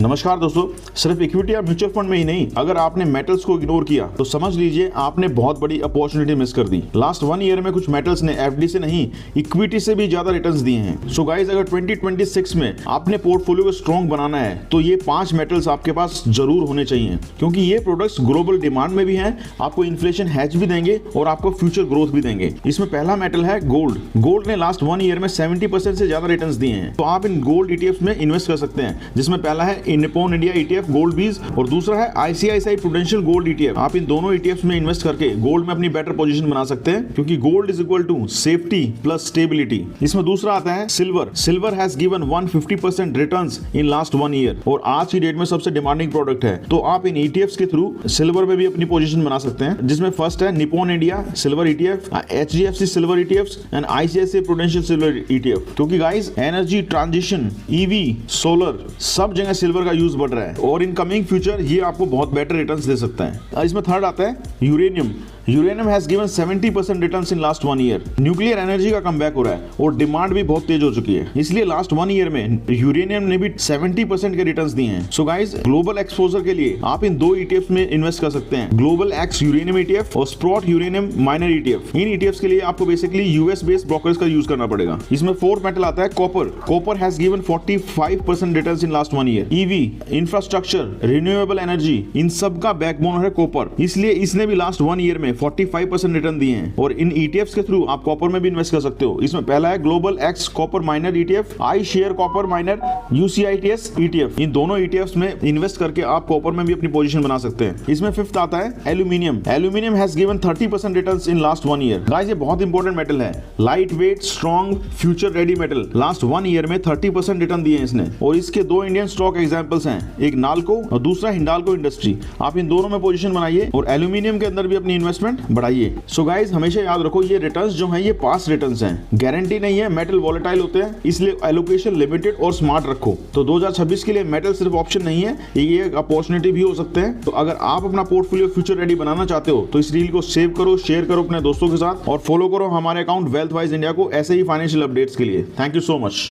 नमस्कार दोस्तों, सिर्फ इक्विटी या म्यूचुअल फंड में ही नहीं, अगर आपने मेटल्स को इग्नोर किया तो समझ लीजिए आपने बहुत बड़ी अपॉर्चुनिटी मिस कर दी। लास्ट 1 ईयर में कुछ मेटल्स ने एफडी से नहीं, इक्विटी से भी ज्यादा रिटर्न्स दिए हैं। सो गाइस, अगर 2026 में आपने पोर्टफोलियो को स्ट्रॉन्ग बनाना है तो ये 5 मेटल्स आपके पास जरूर होने चाहिए, क्योंकि ये प्रोडक्ट्स ग्लोबल डिमांड में भी हैं, आपको इन्फ्लेशन हैज भी देंगे और आपको फ्यूचर ग्रोथ भी देंगे। इसमें पहला मेटल है गोल्ड। गोल्ड ने लास्ट 1 ईयर में 70% से ज्यादा रिटर्न्स दिए हैं, तो आप इन गोल्ड ईटीएफ्स में इन्वेस्ट कर सकते हैं, जिसमें पहला है निप्पॉन इंडिया ईटीएफ गोल्ड बीज और दूसरा है आईसीआईसीआई प्रूडेंशियल गोल्ड ईटीएफ। आप इन दोनों ईटीएफ्स में इन्वेस्ट करके गोल्ड में अपनी बेटर पोजीशन बना सकते हैं, क्योंकि gold is equal to safety plus stability. इसमें दूसरा आता है silver. Silver has given 150% returns in last 1 year और आज की डेट में सबसे डिमांडिंग प्रोडक्ट है, तो आप इन ईटीएफ्स के थ्रू सिल्वर में भी अपनी पोजीशन बना सकते हैं, जिसमें फर्स्ट है Nippon India silver ETF, HDFC silver ETFs and ICICI Prudential silver ETF. क्योंकि guys, energy transition, EV, solar, सब जगह सिल्वर का यूज बढ़ रहा है और इन कमिंग फ्यूचर ये आपको बहुत बेटर रिटर्न्स दे सकता है। इसमें थर्ड आता है uranium. Uranium has given 70% returns in last 1 year. Nuclear energy का कमबैक हो रहा है और डिमांड भी बहुत तेज हो चुकी है, इसलिए लास्ट 1 ईयर में यूरेनियम ने भी 70% के रिटर्न्स दिए हैं। सो गाइस, ग्लोबल एक्सपोजर के लिए आप इन 2 ईटीएफ्स में इन्वेस्ट कर सकते हैं, ग्लोबल एक्स यूरेनियम ईटीएफ और स्प्रॉट यूरेनियम माइनर ईटीएफ। इन ईटीएफ्स के लिए आपको बेसिकली यूएस बेस्ड ब्रोकर्स का यूज करना पड़ेगा। इसमें फोर्थ मेटल आता है copper. Copper has given 45% returns in last 1 year. EV, infrastructure, renewable energy, इन सब का बैकबोन है कॉपर, इसलिए इसने भी लास्ट 1 ईयर में 45% रिटर्न दिए हैं और इन ईटीएफ्स के थ्रू आप कॉपर में भी इन्वेस्ट कर सकते हो। इसमें पहला है global X copper miner ETF, iShares copper miner, UCITS ETF. इन दोनों ईटीएफ्स में इन्वेस्ट करके आप कॉपर में भी अपनी पोजीशन बना सकते हैं। इसमें फिफ्थ आता है aluminium. Aluminium has given 30% returns in last 1 year. Guys, ये बहुत इंपॉर्टेंट मेटल है, light weight, strong, future ready metal. Last 1 year में 30% रिटर्न दिए हैं इसने और इसके 2 इंडियन स्टॉक एग्जांपल्स हैं, एक नाल्को और दूसरा हिंडाल्को इंडस्ट्री। आप इन दोनों में पोजीशन बनाइए और एल्यूमिनियम के अंदर भी अपनी इन्वेस्टमेंट बढ़ाइए। सो गाइस, हमेशा याद रखो, ये रिटर्न्स जो हैं ये पास्ट रिटर्न्स हैं, गारंटी नहीं है, मेटल वॉलेटाइल होते हैं, इसलिए एलोकेशन लिमिटेड और स्मार्ट रखो। तो 2026 के लिए मेटल सिर्फ ऑप्शन नहीं है, ये एक अपॉर्चुनिटी भी हो सकते हैं। तो अगर आप अपना पोर्टफोलियो फ्यूचर रेडी बनाना चाहते हो तो इस रील को सेव करो, शेयर करो अपने दोस्तों के साथ और फॉलो करो हमारे अकाउंट वेल्थ वाइज इंडिया को ऐसे ही फाइनेंशियल अपडेट्स के लिए। Thank you so much.